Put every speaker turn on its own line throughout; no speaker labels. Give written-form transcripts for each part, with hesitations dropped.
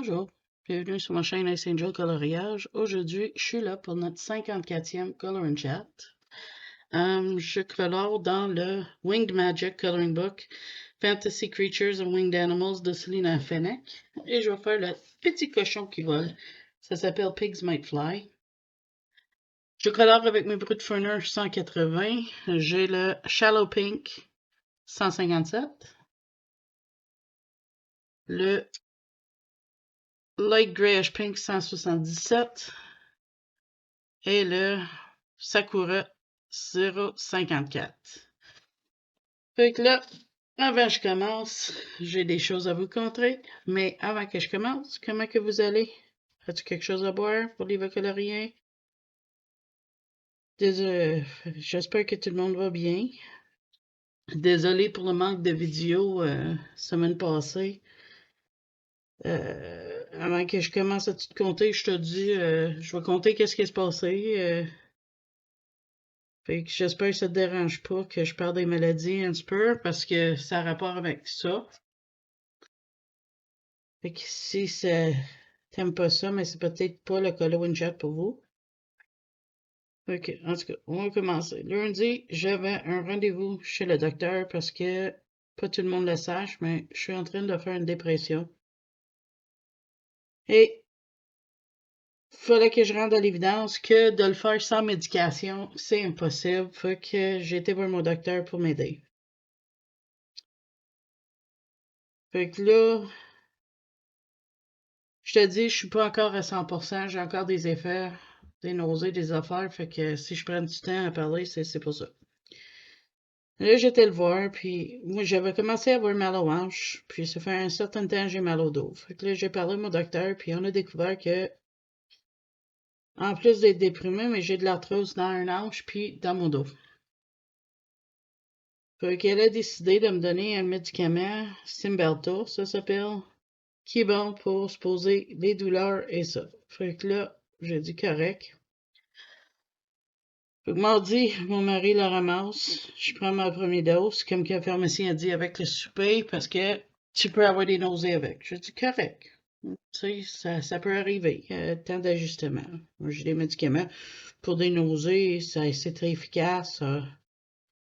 Bonjour, bienvenue sur ma chaîne Ice Angel Coloriage. Aujourd'hui, je suis là pour notre 54e Coloring Chat. Je colore dans le Winged Magic Coloring Book Fantasy Creatures and Winged Animals de Selena Fennec. Et je vais faire le petit cochon qui vole. Ça s'appelle Pigs Might Fly. Je colore avec mes Brut Furner 180. J'ai le Shallow Pink 157. Le Light Grayish Pink 177. Et le Sakura 054. Fait que là, avant que je commence, j'ai des choses à vous conter. Mais avant que je commence, comment que vous allez? As-tu quelque chose à boire pour livre colorien? J'espère que tout le monde va bien. Désolé pour le manque de vidéos semaine passée. Avant que je commence à te compter, je te dis, je vais compter qu'est-ce qui s'est passé. Fait que j'espère que ça te dérange pas que je parle des maladies un petit peu parce que ça a rapport avec ça. Fait que si t'aimes pas ça, mais c'est peut-être pas le Coloring Chat pour vous. Ok, en tout cas, on va commencer. Lundi, j'avais un rendez-vous chez le docteur parce que pas tout le monde le sache, mais je suis en train de faire une dépression. Et fallait que je rende à l'évidence que de le faire sans médication, c'est impossible. Fait que j'ai été voir mon docteur pour m'aider. Fait que là, je te dis, je suis pas encore à 100%, j'ai encore des effets, des nausées, des affaires, fait que si je prends du temps à parler, c'est pour ça. Là, j'étais le voir, puis moi, j'avais commencé à avoir mal aux hanches, puis ça fait un certain temps que j'ai mal au dos. Fait que là, j'ai parlé à mon docteur, puis on a découvert que, en plus d'être déprimé, mais j'ai de l'arthrose dans un hanche, puis dans mon dos. Fait qu'elle a décidé de me donner un médicament, Cymbalta, ça s'appelle, qui est bon pour se poser les douleurs et ça. Fait que là, j'ai dit correct. Fait que mardi, mon mari le ramasse. Je prends ma première dose, comme que le pharmacien a dit avec le souper, parce que tu peux avoir des nausées avec. Je dis correct. Tu sais, ça peut arriver. Temps d'ajustement. Moi, j'ai des médicaments pour des nausées, c'est très efficace. Tu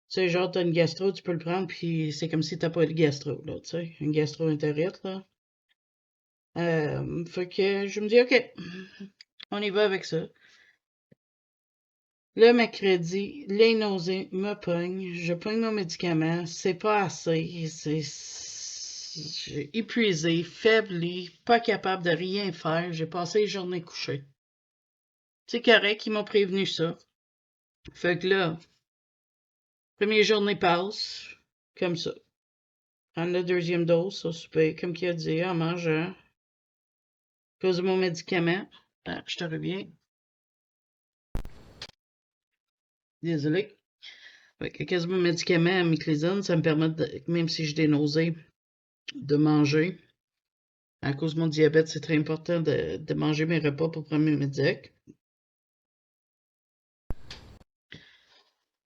sais, genre, t'as une gastro, tu peux le prendre, puis c'est comme si t'as pas de gastro, là, tu sais, une gastro-entérite, là. Fait que je me dis, OK, on y va avec ça. Le mercredi, les nausées me pognent, je pogne mon médicament, c'est pas assez, j'ai épuisé, faibli, pas capable de rien faire, j'ai passé les journées couchées. C'est correct, ils m'ont prévenu ça. Fait que là, première journée passe, comme ça. Prendre la deuxième dose, au souper, comme qu'il a dit, en mangeant. À cause de mon médicament. Ah, je te reviens. Désolé. Fait que à cause de mon médicament, Miclizone, ça me permet, même si j'ai des nausées, de manger. À cause de mon diabète, c'est très important de manger mes repas pour prendre mes médics.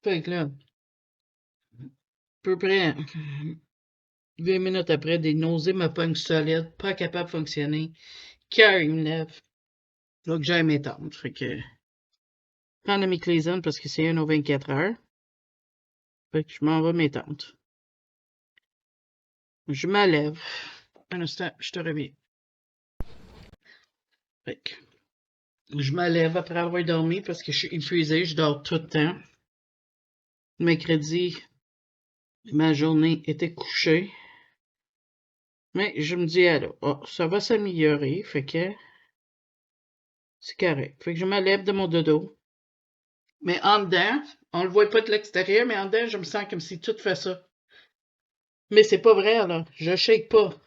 Fait que là, à peu près 20 minutes après, des nausées me pognent solide, pas capable de fonctionner. Cœur, il me lève. Donc, j'ai mes tentes. Fait que, prendre la Miclizone parce que c'est 1 aux 24 heures. Fait que je m'en vais mes tentes. Je me lève. Un instant, je te reviens. Fait que, je me lève après avoir dormi parce que je suis épuisé, je dors tout le temps. Mercredi, ma journée était couchée. Mais je me dis, alors, oh, ça va s'améliorer, fait que c'est correct. Fait que je me lève de mon dodo. Mais en dedans, on le voit pas de l'extérieur, mais en dedans, je me sens comme si tout fait ça. Mais c'est pas vrai, là. Je shake pas.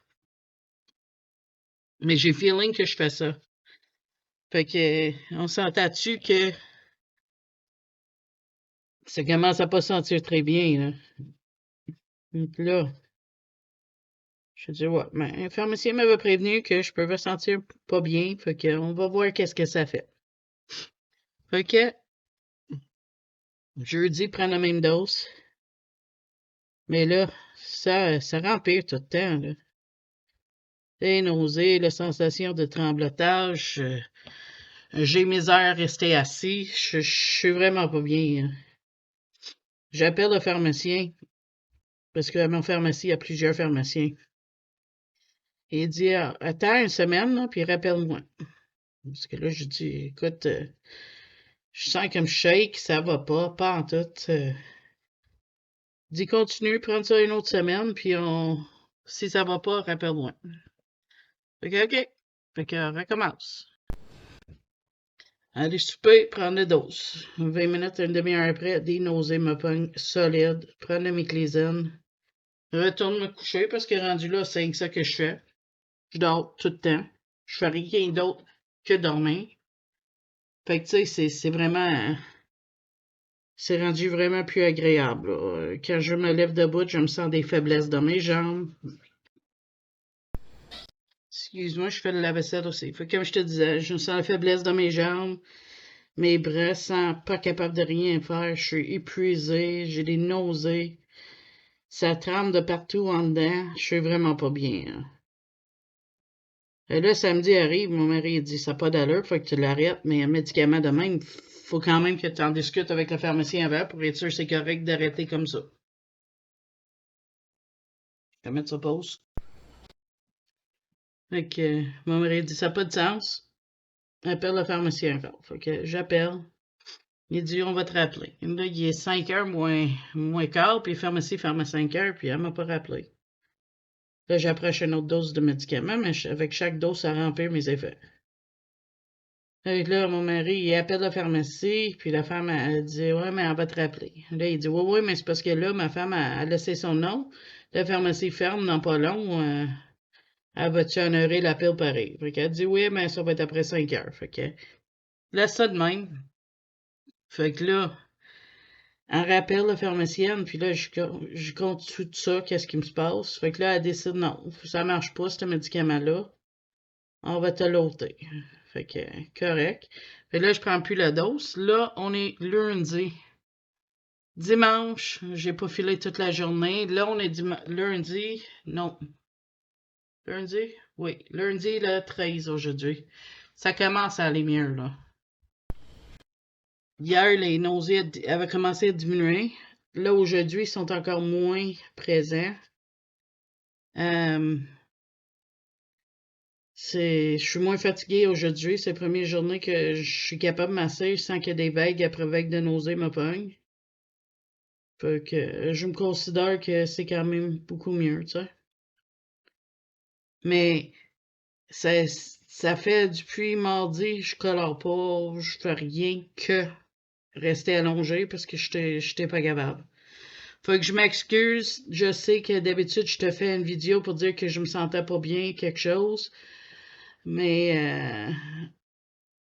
Mais j'ai feeling que je fais ça. Fait que, on s'entend-tu que ça commence à pas sentir très bien, là. Donc là, je dis, ouais, mais un pharmacien m'avait prévenu que je pouvais sentir pas bien, fait que on va voir qu'est-ce que ça fait. Fait que, jeudi, prendre la même dose. Mais là, ça rempire tout le temps, là. Les nausées, la sensation de tremblotage. J'ai misère à rester assis. Je suis vraiment pas bien. J'appelle le pharmacien, parce que mon pharmacie, il y a plusieurs pharmaciens. Et il dit, attends une semaine, là, puis rappelle-moi. Parce que là, je dis, écoute, je sens comme je shake, ça va pas en tout. Dis, continue, prends ça une autre semaine, puis si ça va pas, rappelle-moi. Fait que, OK. Fait que, recommence. Aller souper, prendre la dose. 20 minutes, une demi-heure après, des nausées me pognent solide. Prendre la méclésine. Retourne me coucher parce que rendu là, c'est ça que je fais. Je dors tout le temps. Je fais rien d'autre que dormir. Fait que, tu sais, c'est vraiment. C'est rendu vraiment plus agréable, là. Quand je me lève debout, je me sens des faiblesses dans mes jambes. Excuse-moi, je fais de la vaisselle aussi. Fait que, comme je te disais, je me sens la faiblesse dans mes jambes. Mes bras, sans pas capable de rien faire. Je suis épuisée, j'ai des nausées. Ça tremble de partout en dedans. Je suis vraiment pas bien, hein. Et là, samedi arrive, mon mari dit ça n'a pas d'allure, faut que tu l'arrêtes, mais un médicament de même, faut quand même que tu en discutes avec le pharmacien avant pour être sûr que c'est correct d'arrêter comme ça. Je vais mettre ça pause. Fait que mon mari dit ça n'a pas de sens. Appelle le pharmacien encore. Fait que j'appelle. Il dit on va te rappeler. Et là, il est 5 heures moins quart, puis le pharmacie ferme à 5 heures, puis elle m'a pas rappelé. Là, j'approche une autre dose de médicament, mais avec chaque dose, ça remplit mes effets. Fait que là, mon mari, il appelle la pharmacie, puis la femme, elle dit, ouais, mais elle va te rappeler. Là, il dit, ouais, ouais, mais c'est parce que là, ma femme a laissé son nom. La pharmacie ferme dans pas long. Elle va-tu honorer l'appel pareil? Fait qu'elle dit, oui, mais ça va être après 5 heures. Fait que, laisse ça de même. Fait que là, elle rappelle la pharmacienne, puis là, je compte tout ça, qu'est-ce qui me se passe. Fait que là, elle décide, non, ça marche pas, ce médicament-là. On va te l'ôter. Fait que, correct. Fait que là, je prends plus la dose. Là, on est lundi. Dimanche, j'ai pas filé toute la journée. Là, on est lundi. Non. Lundi? Oui. Lundi, le 13 aujourd'hui. Ça commence à aller mieux, là. Hier, les nausées avaient commencé à diminuer. Là, aujourd'hui, ils sont encore moins présents. Je suis moins fatiguée aujourd'hui. C'est la première journée que je suis capable de masser sans que des vagues après vagues de nausées me pognent. Fait que je me considère que c'est quand même beaucoup mieux, tu sais. Mais ça fait depuis mardi, je colore pas, je fais rien que rester allongé parce que j'étais pas capable. Fait que je m'excuse. Je sais que d'habitude, je te fais une vidéo pour dire que je me sentais pas bien, quelque chose. Mais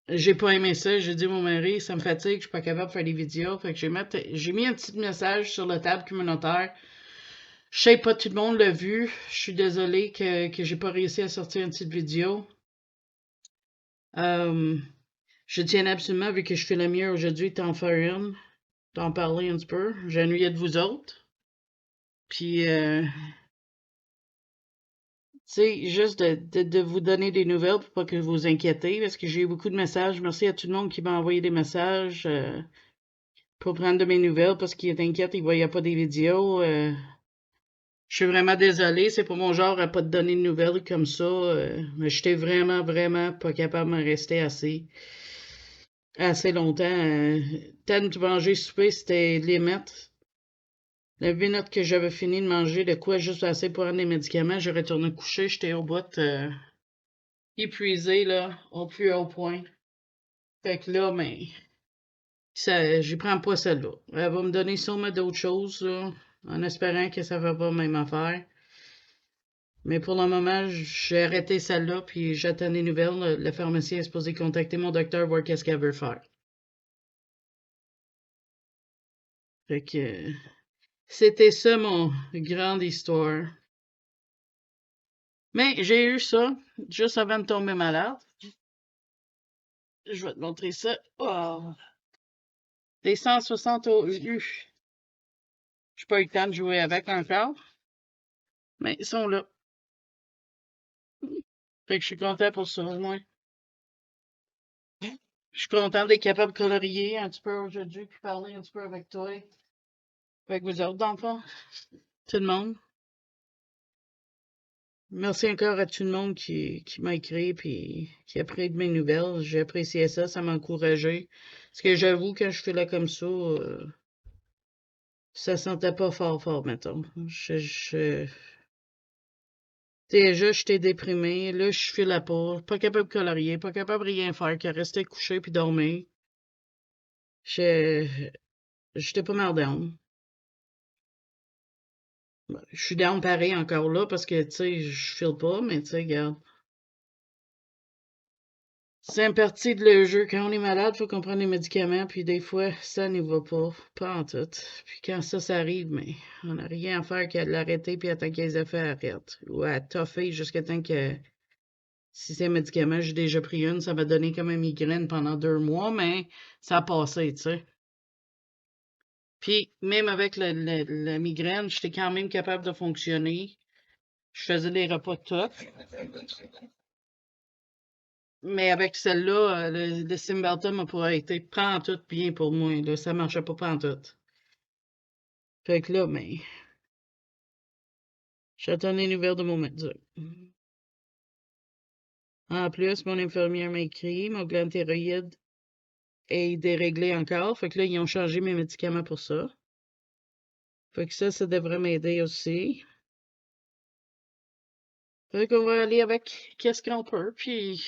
j'ai pas aimé ça. J'ai dit à mon mari, ça me fatigue, je suis pas capable de faire des vidéos. Fait que j'ai mis un petit message sur la table communautaire. Je sais pas, tout le monde l'a vu. Je suis désolée que j'ai pas réussi à sortir une petite vidéo. Je tiens absolument, vu que je fais le mieux aujourd'hui, t'en faire une, t'en parler un petit peu. J'ai ennuyé de vous autres. Puis, tu sais, juste de vous donner des nouvelles pour pas que vous vous inquiétez, parce que j'ai eu beaucoup de messages. Merci à tout le monde qui m'a envoyé des messages pour prendre de mes nouvelles, parce qu'il est inquiète, il voyait pas des vidéos. Je suis vraiment désolée, c'est pas mon genre à pas te donner de nouvelles comme ça, mais j'étais vraiment, vraiment pas capable de me rester assez longtemps. Temps de manger souper, c'était limite. La minute que j'avais fini de manger de quoi juste assez pour prendre des médicaments, je retournais coucher, j'étais au bout, épuisée, là, au plus haut point. Fait que là, mais, j'y prends pas celle-là. Elle va me donner sûrement d'autres choses, là, en espérant que ça va pas même affaire. Mais pour le moment, j'ai arrêté celle-là, puis j'attends des nouvelles. Le pharmacien est supposé contacter mon docteur, voir qu'est-ce qu'elle veut faire. Fait que c'était ça mon grande histoire. Mais j'ai eu ça juste avant de tomber malade. Je vais te montrer ça. Oh, les 160 OU. J'ai pas eu le temps de jouer avec encore, mais ils sont là. Fait que je suis content pour ça, au moins. Je suis content d'être capable de colorier un petit peu aujourd'hui, puis parler un petit peu avec toi, avec vous autres, dans le fond, tout le monde. Merci encore à tout le monde qui m'a écrit puis qui a pris de mes nouvelles. J'ai apprécié ça, ça m'a encouragé. Parce que j'avoue, quand je fais là comme ça sentait pas fort fort, mettons. Déjà, j'étais déprimé. Là, je suis là pas capable de colorier, pas capable de rien faire, qu'à rester couché puis dormir. Je- J'étais pas mal down. Ben, je suis down pareil encore là parce que, tu sais, je file pas, mais tu sais, regarde. C'est une partie de le jeu. Quand on est malade, faut qu'on prenne des médicaments, puis des fois, ça n'y va pas en tout. Puis quand ça arrive, mais on n'a rien à faire qu'à l'arrêter puis attendre que les effets arrêtent. Ou à toffer jusqu'à temps que, si c'est un médicament, j'ai déjà pris une, ça m'a donné comme une migraine pendant 2 mois, mais ça a passé, tu sais. Puis même avec la migraine, j'étais quand même capable de fonctionner. Je faisais des repas de tout. Mais avec celle-là, le Cymbalta n'a pas été tout bien pour moi. Là, ça marchait pas pantoute. Fait que là, mais j'attends les nouvelles de mon médecin. En plus, mon infirmière m'a écrit, mon glande thyroïde est déréglé encore. Fait que là, ils ont changé mes médicaments pour ça. Fait que ça devrait m'aider aussi. Fait qu'on va aller avec qu'est-ce qu'on peut, puis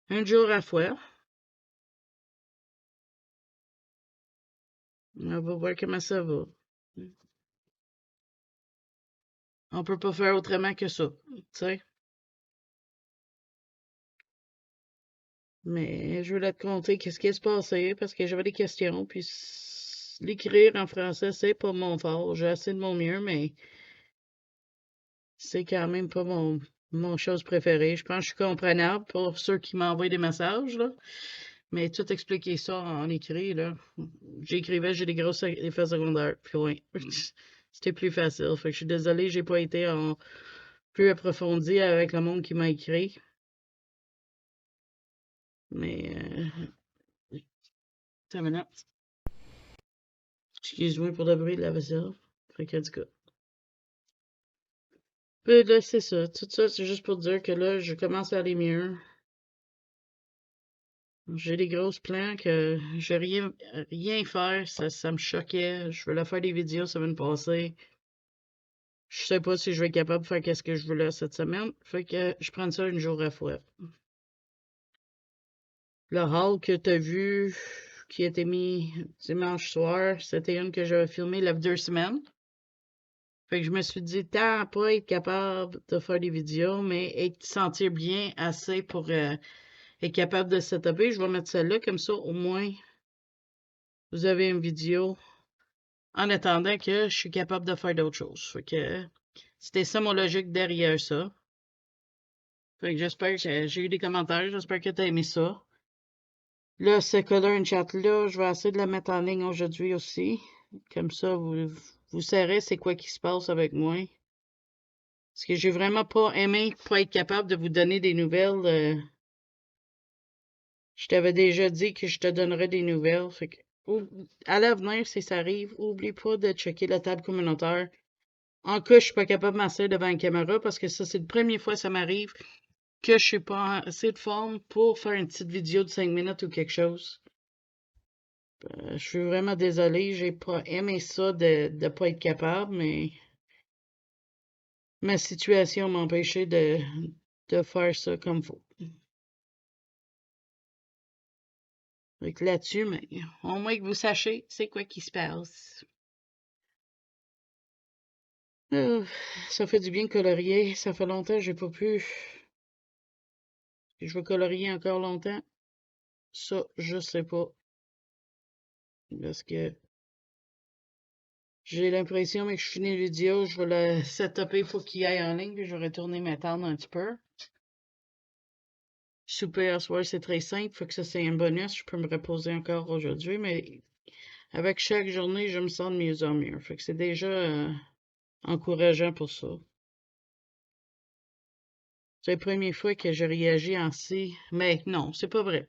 un jour à la fois. On va voir comment ça va. On peut pas faire autrement que ça, tu sais. Mais je voulais te conter qu'est-ce qui se passait parce que j'avais des questions. Puis l'écrire en français, c'est pas mon fort. J'ai assez de mon mieux, mais c'est quand même pas mon chose préférée. Je pense que je suis comprenable pour ceux qui m'envoient des messages, là. Mais tout expliquer ça en écrit, là. J'écrivais, j'ai des grosses effets secondaires. Puis ouais, c'était plus facile. Fait que je suis désolée, j'ai pas été en plus approfondi avec le monde qui m'a écrit. Mais, ça minute. Excuse-moi pour le bruit de la vaisselle. Fait que, du coup. Puis là, c'est ça. Tout ça, c'est juste pour dire que là, je commence à aller mieux. J'ai des grosses plans que je rien faire. Ça me choquait. Je voulais faire des vidéos semaine passée. Je sais pas si je vais être capable de faire qu'est-ce que je voulais cette semaine. Fait que je prends ça une jour à la fois. Le haul que t'as vu, qui a été mis dimanche soir, c'était une que j'avais filmée il y a 2 semaines. Fait que je me suis dit, tant à pas être capable de faire des vidéos, mais être sentir bien assez pour être capable de setuper, je vais mettre celle-là, comme ça, au moins, vous avez une vidéo en attendant que je suis capable de faire d'autres choses. Fait que c'était ça mon logique derrière ça. Fait que j'espère que j'ai eu des commentaires, j'espère que tu as aimé ça. Là, ce color chat-là, je vais essayer de la mettre en ligne aujourd'hui aussi. Comme ça, vous saurez c'est quoi qui se passe avec moi. Parce que j'ai vraiment pas aimé pas être capable de vous donner des nouvelles. Je t'avais déjà dit que je te donnerais des nouvelles. Fait que, à l'avenir, si ça arrive, oublie pas de checker la table communautaire. En cas, je suis pas capable de m'asseoir devant une caméra parce que ça, c'est la première fois que ça m'arrive que je suis pas assez de forme pour faire une petite vidéo de 5 minutes ou quelque chose. Je suis vraiment désolée, j'ai pas aimé ça de pas être capable, mais ma situation m'a empêché de faire ça comme faut. Fait que là-dessus, mais au moins que vous sachiez c'est quoi qui se passe. Euh, Ça fait du bien de colorier. Ça fait longtemps que j'ai pas pu. Je vais colorier encore longtemps. Ça, je sais pas. Parce que j'ai l'impression, mais que je finis la vidéo, je vais la setuper pour qu'il aille en ligne, puis je vais retourner m'attendre un petit peu. Souper à soir, c'est très simple. Faut que ça, c'est un bonus. Je peux me reposer encore aujourd'hui, mais avec chaque journée, je me sens de mieux en mieux. Fait que c'est déjà encourageant pour ça. C'est la première fois que je réagis ainsi. Mais non, c'est pas vrai.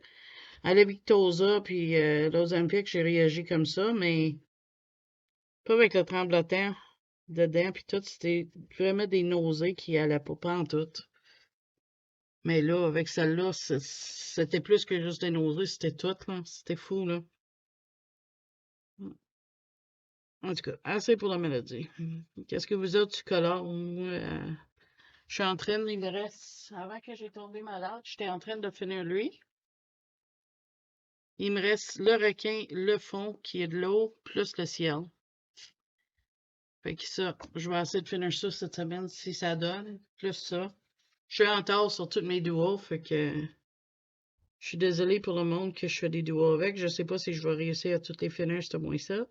À la Victoza puis l'Ozempic, j'ai réagi comme ça, mais pas avec le tremblotant dedans puis tout. C'était vraiment des nausées qui allaient pas en tout. Mais là, avec celle-là, c'était plus que juste des nausées, c'était tout, là. C'était fou, là. En tout cas, assez pour la maladie. Qu'est-ce que vous autres, tu colores? Je suis en train, il me reste, avant que j'ai tombé malade, j'étais en train de finir lui. Il me reste le requin, le fond, qui est de l'eau, plus le ciel. Fait que ça, je vais essayer de finir ça cette semaine si ça donne, plus ça. Je suis en retard sur tous mes duos, fait que je suis désolée pour le monde que je fais des duos avec. Je sais pas si je vais réussir à toutes les finir, c'est moins 7.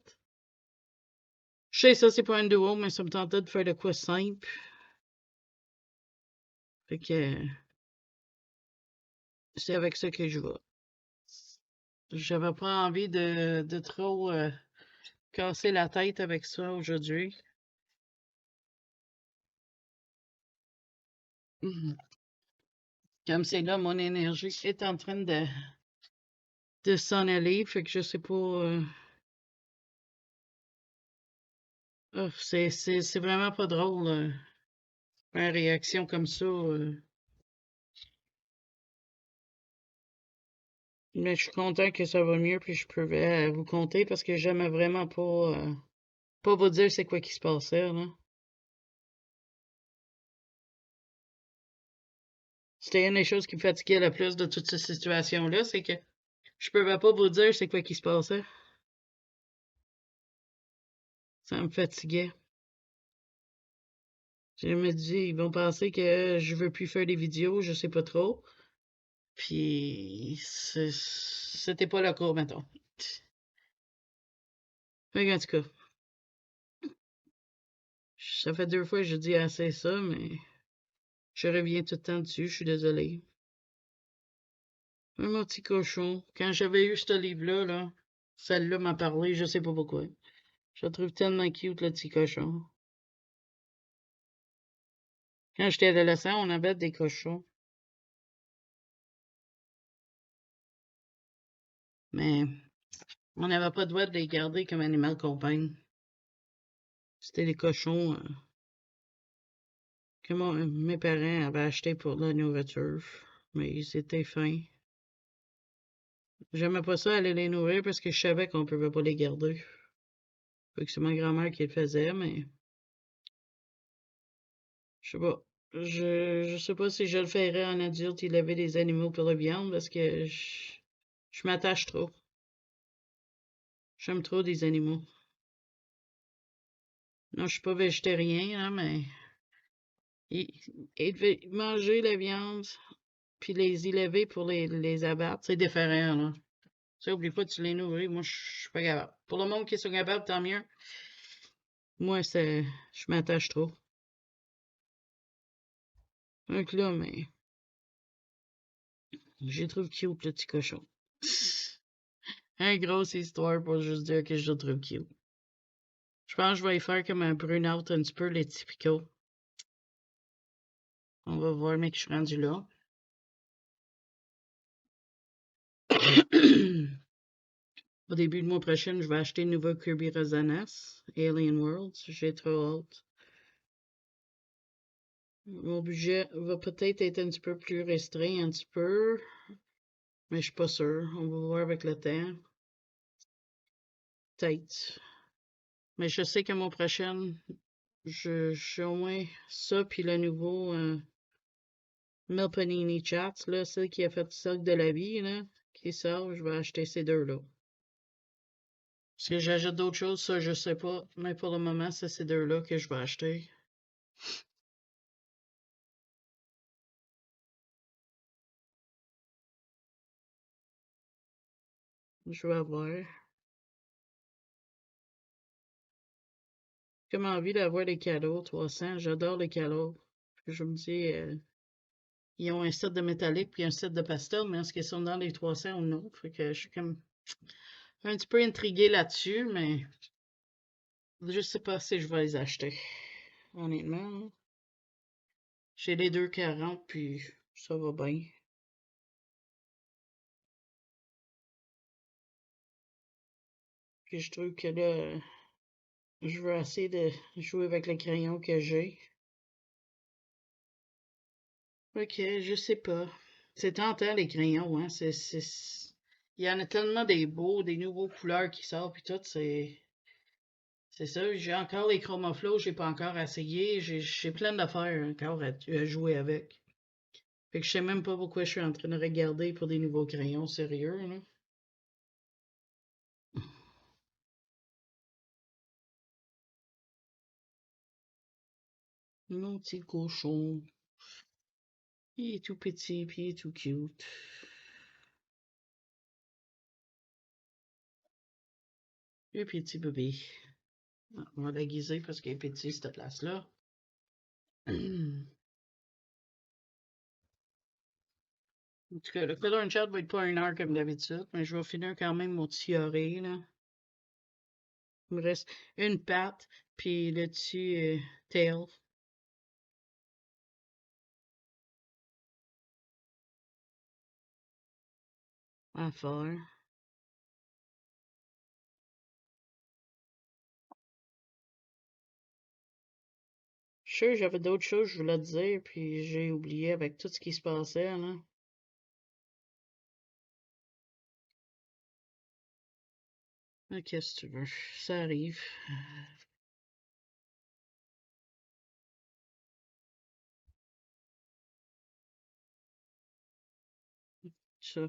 Je sais ça, c'est pas un duo, mais ça me tentait de faire de quoi simple. Fait que c'est avec ça que je vais. J'avais pas envie de trop casser la tête avec ça aujourd'hui. Comme c'est là, mon énergie est en train de s'en aller, fait que je sais pas. C'est vraiment pas drôle, une réaction comme ça. Mais je suis content que ça va mieux, puis je pouvais vous compter parce que j'aimais vraiment pas vous dire c'est quoi qui se passait, là. C'était une des choses qui me fatiguait le plus de toute cette situation-là, c'est que je pouvais pas vous dire c'est quoi qui se passait. Ça me fatiguait. Je me dis, ils vont penser que je veux plus faire des vidéos, je sais pas trop. Puis c'était pas le cas, mettons. Fait en tout cas, ça fait 2 fois que je dis assez ça, mais je reviens tout le temps dessus, je suis désolée. Mon petit cochon, quand j'avais eu ce livre-là, là, celle-là m'a parlé, je sais pas pourquoi. Je le trouve tellement cute, le petit cochon. Quand j'étais adolescent, on avait des cochons. Mais on n'avait pas le droit de les garder comme animal compagnie. C'était des cochons que mes parents avaient achetés pour la nourriture. Mais ils étaient fins. J'aimais pas ça aller les nourrir parce que je savais qu'on pouvait pas les garder. Fait que c'est ma grand-mère qui le faisait, mais je sais pas. Je sais pas si je le ferais en adulte, il avait des animaux pour la viande parce que je m'attache trop. J'aime trop des animaux. Non, je suis pas végétarien, hein, mais manger la viande puis les élever pour les abattre, c'est différent, là. Tu sais, oublie pas, tu les nourris. Moi, je suis pas capable. Pour le monde qui sont capables, tant mieux. Moi, je m'attache trop. Donc là, mais j'ai trouvé cute, le petit cochon. Un grosse histoire pour juste dire que je le trouve cute. Je pense que je vais y faire comme un burn-out un petit peu, les typicaux. On va voir, mais que je suis rendu là. Au début du mois prochain, je vais acheter une nouvelle Kirby Resonance, Alien Worlds. J'ai trop hâte. Mon budget va peut-être être un petit peu plus restreint, un petit peu, mais je suis pas sûre. On va voir avec le temps. Peut-être. Mais je sais que mon prochain, j'ai au moins ça, puis le nouveau Melpanini Chats, là, celle qui a fait le cercle de la vie, là, qui sort, je vais acheter ces deux-là. Est-ce que j'achète d'autres choses, ça, je sais pas. Mais pour le moment, c'est ces deux-là que je vais acheter. Je vais avoir. Comme envie d'avoir les cadeaux, 300. J'adore les cadeaux. Puis je me dis, ils ont un set de métallique puis un set de pastel, mais est-ce qu'ils sont dans les 300 ou non? Fait que je suis comme un petit peu intriguée là-dessus, mais je sais pas si je vais les acheter. Honnêtement. J'ai les 2,40 puis ça va bien. Puis je trouve que là, je veux essayer de jouer avec les crayons que j'ai. Ok, je sais pas. C'est tentant les crayons, hein. Il y en a tellement des beaux, des nouveaux couleurs qui sortent, puis tout, c'est ça. J'ai encore les Chromaflow, j'ai pas encore essayé. J'ai plein d'affaires encore à jouer avec. Fait que je sais même pas pourquoi je suis en train de regarder pour des nouveaux crayons sérieux, là. Mon petit cochon. Il est tout petit, puis il est tout cute. Le petit bébé. Ah, on va l'aiguiser parce qu'il est petit, cette place-là. En tout cas, le color and chat va être pas 1 heure comme d'habitude, mais je vais finir quand même mon tioré, là. Il me reste une patte, puis le petit tail à faire. Je suis sûr j'avais d'autres choses que je voulais te dire, puis j'ai oublié avec tout ce qui se passait, là. Mais qu'est-ce que tu veux? Ça arrive. Ça.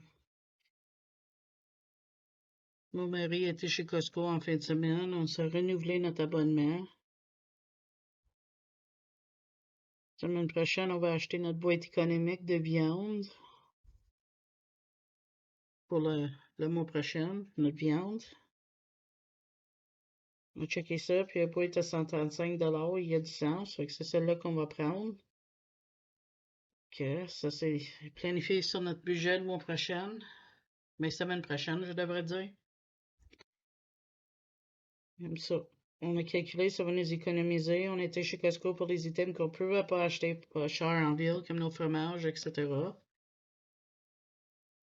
Mon mari était chez Costco en fin de semaine. On s'est renouvelé notre abonnement. La semaine prochaine, on va acheter notre boîte économique de viande pour le mois prochain, notre viande. On va checker ça, puis la boîte à 135 $, il y a du sens. Fait que c'est celle-là qu'on va prendre. Que ça, c'est planifié sur notre budget le mois prochain. Mais semaine prochaine, je devrais dire. Comme ça. On a calculé, ça va nous économiser. On était chez Costco pour les items qu'on ne pouvait pas acheter pas cher en ville, comme nos fromages, etc.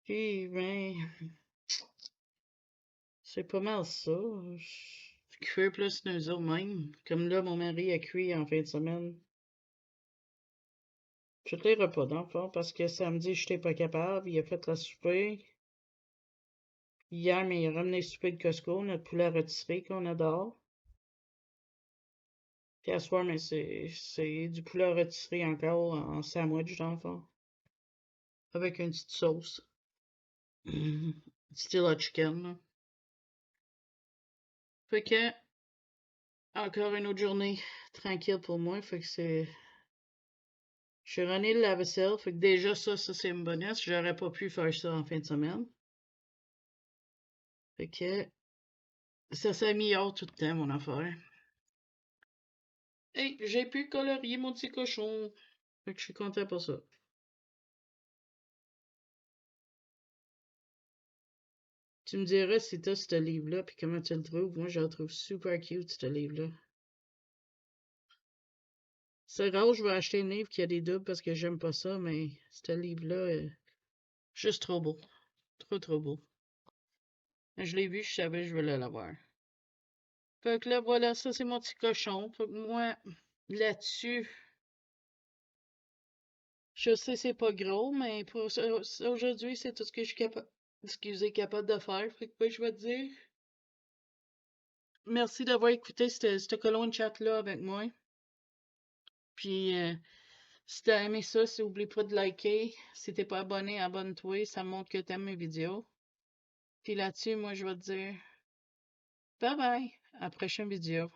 Puis, ben, c'est pas mal ça. Cuire plus nous autres même. Comme là, mon mari a cuit en fin de semaine. Tous les repas, dans le fond, parce que samedi, je n'étais pas capable. Il a fait la souper. Hier, mais il a ramené le souper de Costco, notre poulet rôtisserie qu'on adore. Puis à soir, mais c'est du poulet rôtisserie encore en sandwich, dans le fond. Avec une petite sauce. Style hot chicken, là. Fait que, encore une autre journée tranquille pour moi. Fait que c'est. Je suis rené le lave-vaisselle. Fait que déjà, ça c'est une bonus. J'aurais pas pu faire ça en fin de semaine. Fait que, ça s'améliore tout le temps, mon affaire. Hey, j'ai pu colorier mon petit cochon. Fait que je suis content pour ça. Tu me diras si t'as ce livre-là, puis comment tu le trouves. Moi, je le trouve super cute, ce livre-là. C'est rare, je vais acheter un livre qui a des doubles parce que j'aime pas ça, mais ce livre-là est juste trop beau. Trop, trop beau. Je l'ai vu, je savais que je voulais l'avoir. Fait que là, voilà, ça c'est mon petit cochon. Fait que moi, là-dessus, je sais c'est pas gros, mais pour aujourd'hui, c'est tout ce que je suis capable, capable de faire. Fait que ben, je vais te dire, merci d'avoir écouté ce colon de chat-là avec moi. Puis, si t'as aimé ça, n'oublie pas de liker. Si t'es pas abonné, abonne-toi. Ça montre que t'aimes mes vidéos. Puis là-dessus, moi, je vais te dire bye bye. À la prochaine vidéo.